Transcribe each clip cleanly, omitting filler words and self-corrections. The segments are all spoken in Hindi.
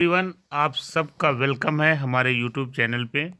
एवरीवन, आप सबका वेलकम है हमारे यूट्यूब चैनल पे।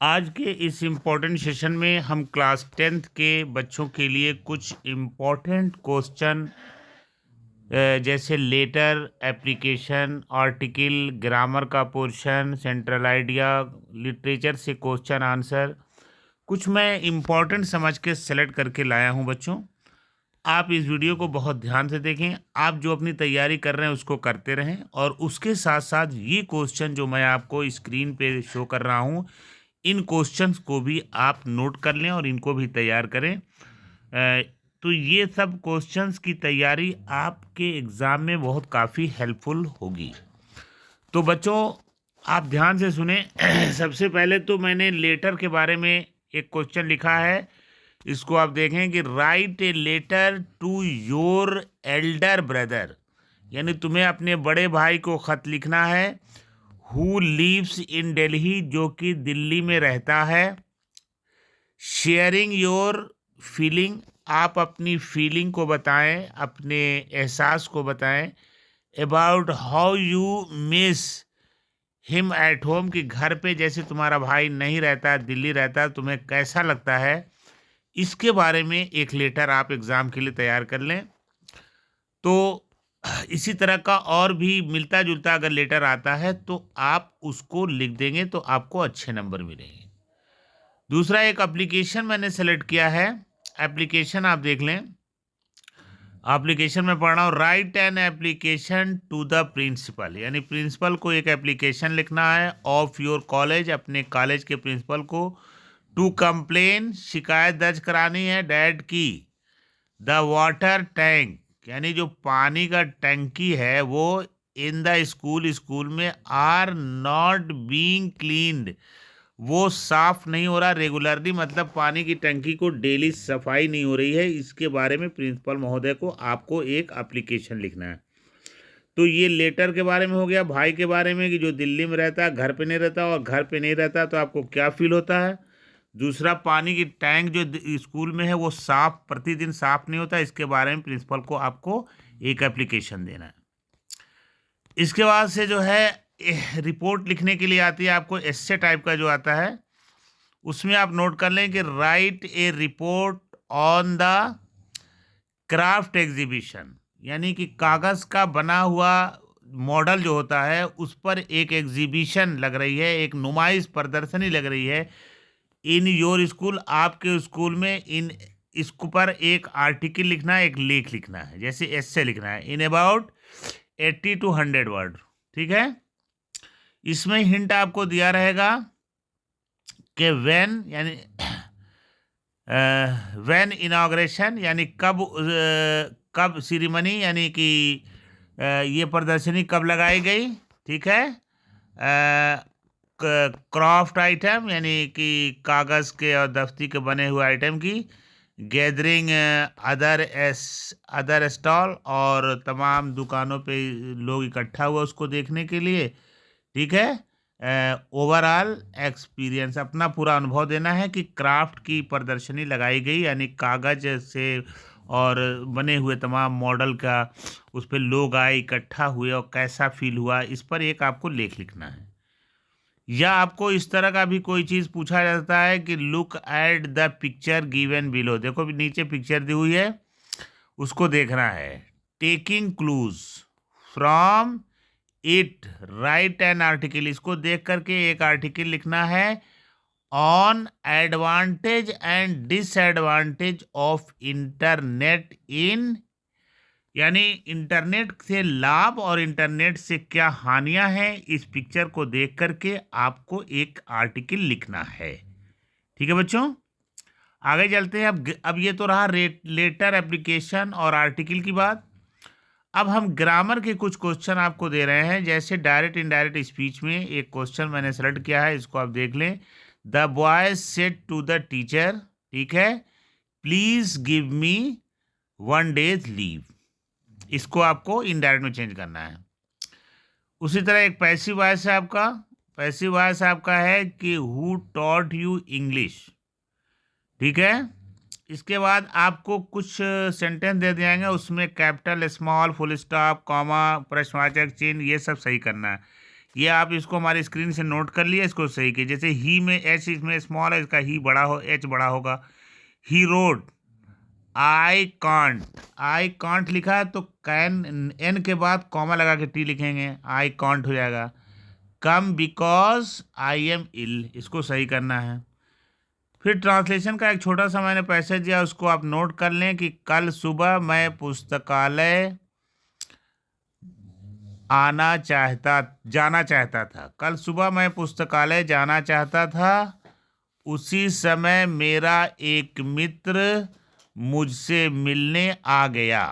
आज के इस इम्पोर्टेंट सेशन में हम क्लास 10th के बच्चों के लिए कुछ इम्पोर्टेंट क्वेश्चन जैसे लेटर, एप्लीकेशन, आर्टिकल, ग्रामर का पोर्शन, सेंट्रल आइडिया, लिटरेचर से क्वेश्चन आंसर कुछ मैं इम्पोर्टेंट समझ के सेलेक्ट करके लाया हूँ बच्चों। आप इस वीडियो को बहुत ध्यान से देखें। आप जो अपनी तैयारी कर रहे हैं उसको करते रहें और उसके साथ साथ ये क्वेश्चन जो मैं आपको स्क्रीन पे शो कर रहा हूँ, इन क्वेश्चंस को भी आप नोट कर लें और इनको भी तैयार करें। तो ये सब क्वेश्चंस की तैयारी आपके एग्ज़ाम में बहुत काफ़ी हेल्पफुल होगी। तो बच्चों आप ध्यान से सुने। सबसे पहले तो मैंने लेटर के बारे में एक क्वेश्चन लिखा है, इसको आप देखें कि write a letter to your elder brother, यानी तुम्हें अपने बड़े भाई को ख़त लिखना है। हु लिव्स इन दिल्ली, जो कि दिल्ली में रहता है। शेयरिंग योर फीलिंग, आप अपनी फीलिंग को बताएं, अपने एहसास को बताएं। About how you miss him at home, कि घर पे जैसे तुम्हारा भाई नहीं रहता, दिल्ली रहता, तुम्हें कैसा लगता है, इसके बारे में एक लेटर आप एग्ज़ाम के लिए तैयार कर लें। तो इसी तरह का और भी मिलता जुलता अगर लेटर आता है तो आप उसको लिख देंगे तो आपको अच्छे नंबर मिलेंगे। दूसरा एक एप्लीकेशन मैंने सेलेक्ट किया है। एप्लीकेशन आप देख लें। एप्लीकेशन में पढ़ रहा हूँ, write an application to the principal, यानी प्रिंसिपल को एक एप्लीकेशन लिखना है ऑफ योर कॉलेज, अपने कॉलेज के प्रिंसिपल को। टू कंप्लेन, शिकायत दर्ज करानी है डैड की। द वाटर टैंक, यानी जो पानी का टंकी है वो इन द स्कूल, स्कूल में आर नॉट बीइंग क्लीन्ड, वो साफ नहीं हो रहा रेगुलरली, मतलब पानी की टंकी को डेली सफाई नहीं हो रही है। इसके बारे में प्रिंसिपल महोदय को आपको एक एप्लीकेशन लिखना है। तो ये लेटर के बारे में हो गया। भाई के बारे में कि जो दिल्ली में रहता है, घर पे नहीं रहता, और घर पे नहीं रहता तो आपको क्या फील होता है। दूसरा, पानी की टैंक जो स्कूल में है वो साफ, प्रतिदिन साफ नहीं होता, इसके बारे में प्रिंसिपल को आपको एक एप्लीकेशन देना है। इसके बाद से जो है रिपोर्ट लिखने के लिए आती है आपको एस्से टाइप का जो आता है, उसमें आप नोट कर लें कि write A report on the craft exhibition, यानी कि कागज़ का बना हुआ मॉडल जो होता है उस पर एक एग्जीबिशन लग रही है, एक नुमाइश प्रदर्शनी लग रही है इन योर स्कूल, आपके स्कूल में। इन इसको पर एक आर्टिकल लिखना है, एक लेख लिखना है, जैसे एस्से लिखना है इन अबाउट 80 to 100 वर्ड। ठीक है। इसमें हिंट आपको दिया रहेगा कि व्हेन, यानी व्हेन इनॉग्रेशन, यानी कब सिरीमनी, यानी कि ये प्रदर्शनी कब लगाई गई। ठीक है। क्राफ्ट आइटम, यानी कि कागज़ के और दफ्ती के बने हुए आइटम की। गैदरिंग अदर स्टॉल, और तमाम दुकानों पे लोग इकट्ठा हुआ उसको देखने के लिए। ठीक है। ओवरऑल एक्सपीरियंस, अपना पूरा अनुभव देना है कि क्राफ्ट की प्रदर्शनी लगाई गई, यानी कागज़ से और बने हुए तमाम मॉडल का उस पर लोग आए, इकट्ठा हुए और कैसा फील हुआ, इस पर एक आपको लेख लिखना है। या आपको इस तरह का भी कोई चीज़ पूछा जाता है कि look at the picture given below, देखो नीचे पिक्चर दी हुई है, उसको देखना है। Taking clues from it right an article, इसको देख करके एक आर्टिकल लिखना है on advantage and disadvantage of internet in, यानी इंटरनेट से लाभ और इंटरनेट से क्या हानियां हैं, इस पिक्चर को देख करके आपको एक आर्टिकल लिखना है। ठीक है बच्चों, आगे चलते हैं। अब ये तो रहा लेटर, एप्लीकेशन और आर्टिकल की बात। अब हम ग्रामर के कुछ क्वेश्चन आपको दे रहे हैं, जैसे डायरेक्ट इनडायरेक्ट स्पीच में एक क्वेश्चन मैंने सेलेक्ट किया है, इसको आप देख लें। The boy said to the teacher, ठीक है, please give me 1 days leave, इसको आपको इनडायरेक्ट में चेंज करना है। उसी तरह एक पैसिव वॉइस है आपका, पैसिव वॉइस आपका है कि हु टॉट यू इंग्लिश। ठीक है, इसके बाद आपको कुछ सेंटेंस दे दिए, उसमें capital, small, full stop, comma, प्रश्नवाचक चिन्ह, ये सब सही करना है। ये आप इसको हमारी स्क्रीन से नोट कर लिए, इसको सही कीजिए। जैसे ही में एच इसमें स्मॉल है, इसका ही बड़ा हो, एच बड़ा होगा। ही रोड, आई कांट लिखा है तो कैन, एन के बाद कॉमा लगा के टी लिखेंगे, आई कांट हो जाएगा। कम बिकॉज आई एम इल, इसको सही करना है। फिर ट्रांसलेशन का एक छोटा सा मैंने पैसेज दिया, उसको आप नोट कर लें कि कल सुबह मैं पुस्तकालय जाना चाहता था। कल सुबह मैं पुस्तकालय जाना चाहता था, उसी समय मेरा एक मित्र मुझसे मिलने आ गया।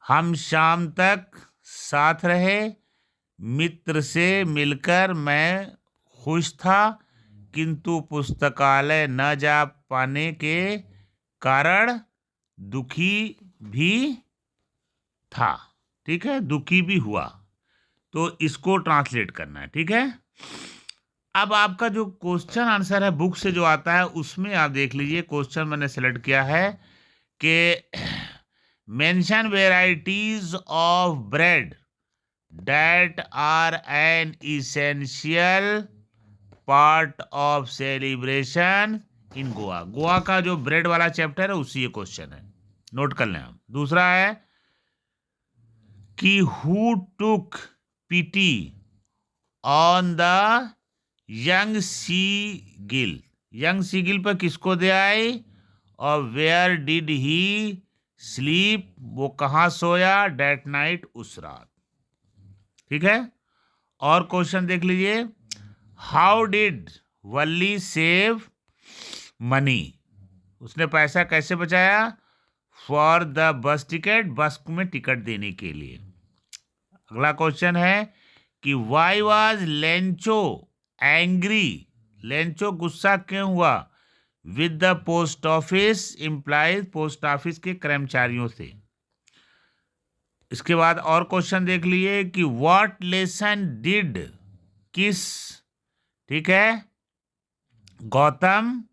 हम शाम तक साथ रहे। मित्र से मिलकर मैं खुश था, किंतु पुस्तकालय न जा पाने के कारण दुखी भी था। ठीक है, दुखी भी हुआ। तो इसको ट्रांसलेट करना है। ठीक है, अब आपका जो क्वेश्चन आंसर है बुक से जो आता है, उसमें आप देख लीजिए। क्वेश्चन मैंने सेलेक्ट किया है कि mention varieties of bread that are an essential part of celebration in Goa. Goa का जो ब्रेड वाला चैप्टर है उसी ये क्वेश्चन है, नोट कर लें आप। दूसरा है कि who took pity on the young seagull, young seagull पर किसको दे आई, और वेयर डिड ही स्लीप, वो कहाँ सोया, डेट नाइट, उस रात। ठीक है, और क्वेश्चन देख लीजिए। How did Valli save money, उसने पैसा कैसे बचाया, फॉर द बस टिकट, बस में टिकट देने के लिए। अगला क्वेश्चन है कि why was Lencho angry, Lencho गुस्सा क्यों हुआ, with the post office employees, post office के कर्मचारियों से। इसके बाद और क्वेश्चन देख लिए कि व्हाट लेसन डिड किस, ठीक है, Gautam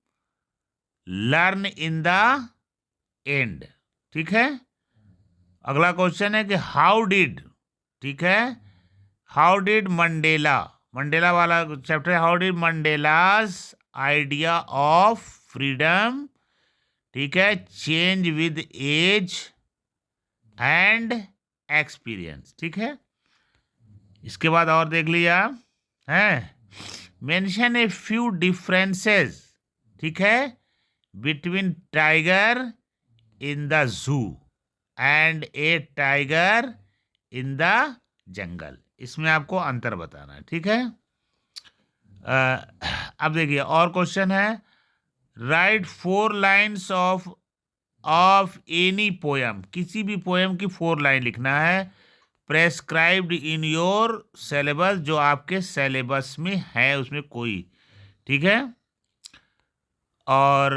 learn in the end. ठीक है, अगला क्वेश्चन है कि हाउ डिड, ठीक है, हाउ डिड मंडेला, मंडेला वाला चैप्टर है, how did Mandela's idea of freedom, ठीक है, change with age and experience. ठीक है, इसके बाद और देख लिया है, मेंशन ए फ्यू डिफरेंसेस, ठीक है, between tiger in the zoo and A tiger in the jungle, इसमें आपको अंतर बताना है। ठीक है, अब देखिए और क्वेश्चन है, right 4 lines of any poem, किसी भी पोएम की 4 लाइन लिखना है, प्रेस्क्राइब्ड इन योर सिलेबस, जो आपके सिलेबस में है उसमें कोई। ठीक है, और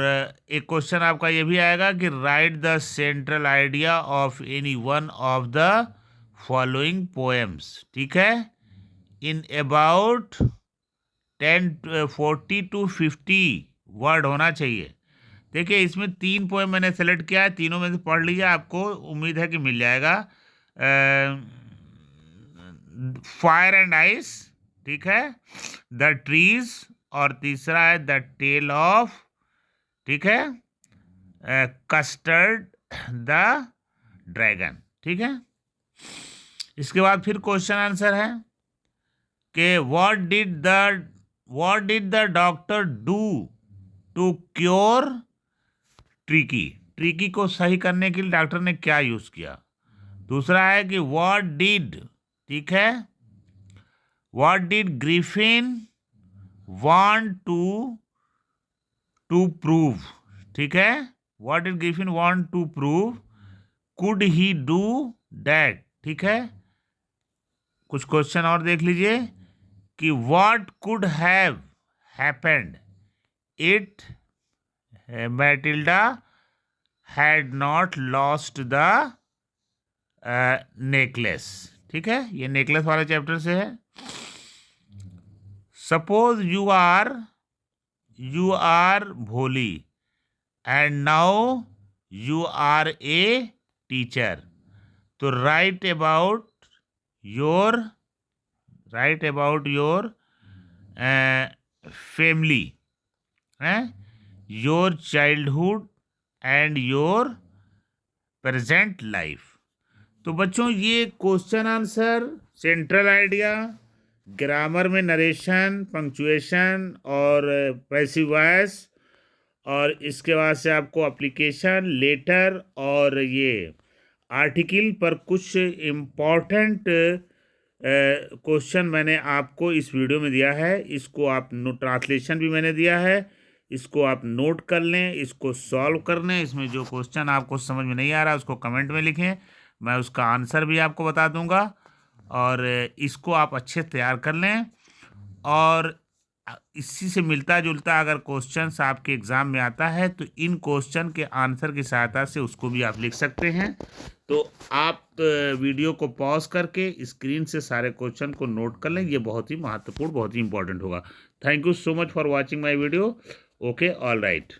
एक क्वेश्चन आपका ये भी आएगा कि right the central idea of any one of the following poems. ठीक है, इन अबाउट 40 to 50 वर्ड होना चाहिए। देखिए इसमें 3 पोएम मैंने सेलेक्ट किया है, तीनों में से पढ़ लीजिए, आपको उम्मीद है कि मिल जाएगा। फायर एंड आइस, ठीक है, द ट्रीज, और तीसरा है द टेल ऑफ, ठीक है, कस्टर्ड द ड्रैगन। ठीक है, इसके बाद फिर क्वेश्चन आंसर है कि what did the doctor do to cure Tricky, Tricky को सही करने के लिए डॉक्टर ने क्या यूज किया। दूसरा है कि व्हाट डिड, ठीक है, what did Griffin want to prove, ठीक है, what did Griffin want to prove, could he do that. ठीक है, कुछ क्वेश्चन और देख लीजिए कि what could have happened it Matilda had not lost the necklace. ठीक है, ये नेकलेस वाले चैप्टर से है। सपोज you are भोली, and now you are a teacher. तो write about your family, your childhood and your present life. तो बच्चों ये question answer, central idea, grammar में नरेशन, पंक्चुएशन और पैसिव वॉइस, और इसके बाद से आपको एप्लीकेशन, लेटर और ये आर्टिकल पर कुछ इम्पॉर्टेंट क्वेश्चन मैंने आपको इस वीडियो में दिया है। इसको आप ट्रांसलेशन भी मैंने दिया है, इसको आप नोट कर लें, इसको सॉल्व कर लें। इसमें जो क्वेश्चन आपको समझ में नहीं आ रहा उसको कमेंट में लिखें, मैं उसका आंसर भी आपको बता दूंगा, और इसको आप अच्छे तैयार कर लें। और इसी से मिलता जुलता अगर क्वेश्चंस आपके एग्ज़ाम में आता है तो इन क्वेश्चन के आंसर की सहायता से उसको भी आप लिख सकते हैं। तो आप वीडियो को पॉज करके स्क्रीन से सारे क्वेश्चन को नोट कर लें, ये बहुत ही महत्वपूर्ण, बहुत ही इंपॉर्टेंट होगा। Thank you so much for watching my video. Okay, all right.